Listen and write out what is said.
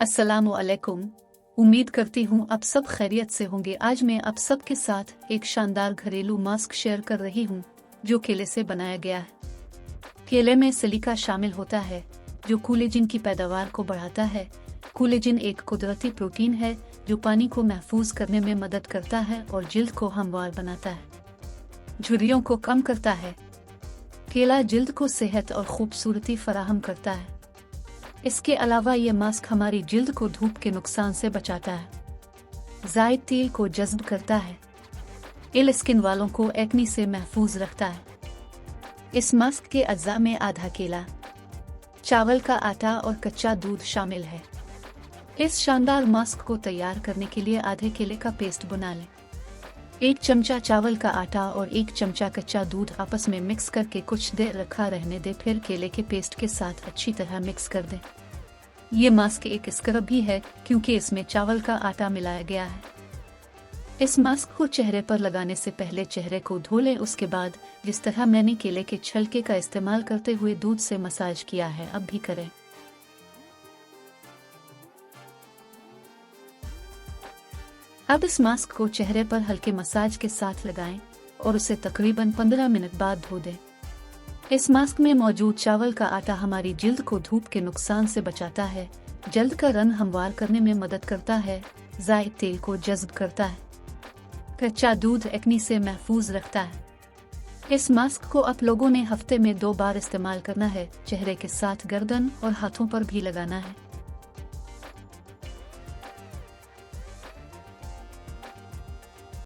अस्सलामुअलैकुम। उम्मीद करती हूँ आप सब खैरियत से होंगे। आज मैं आप सब के साथ एक शानदार घरेलू मास्क शेयर कर रही हूँ जो केले से बनाया गया है। केले में सिलिका शामिल होता है जो कोलेजन की पैदावार को बढ़ाता है। कोलेजन एक कुदरती प्रोटीन है जो पानी को महफूज करने में मदद करता है और जिल्द को हमवार बनाता है, झुर्रियों को कम करता है। केला जिल्द को सेहत और खूबसूरती फराहम करता है। इसके अलावा ये मास्क हमारी जिल्द को धूप के नुकसान से बचाता है, ज़ायद तेल को जज़्ब करता है, इल स्किन वालों को एक्नी से महफूज रखता है। इस मास्क के अज्जा में आधा केला, चावल का आटा और कच्चा दूध शामिल है। इस शानदार मास्क को तैयार करने के लिए आधे केले का पेस्ट बना लें। 1 चमचा चावल का आटा और 1 चमचा कच्चा दूध आपस में मिक्स करके कुछ देर रखा रहने दें, फिर केले के पेस्ट के साथ अच्छी तरह मिक्स कर दें। ये मास्क एक स्क्रब भी है क्योंकि इसमें चावल का आटा मिलाया गया है। इस मास्क को चेहरे पर लगाने से पहले चेहरे को धो लें। उसके बाद जिस तरह मैंने केले के छिलके का इस्तेमाल करते हुए दूध से मसाज किया है, अब भी करें। अब इस मास्क को चेहरे पर हल्के मसाज के साथ लगाएं और उसे तकरीबन 15 मिनट बाद धो दें। इस मास्क में मौजूद चावल का आटा हमारी जिल्द को धूप के नुकसान से बचाता है, जल्द का रंग हमवार करने में मदद करता है, ज़ायद तेल को जज़्ब करता है, कच्चा दूध एक्नी से महफूज रखता है। इस मास्क को आप लोगों ने हफ्ते में 2 बार इस्तेमाल करना है। चेहरे के साथ गर्दन और हाथों पर भी लगाना है।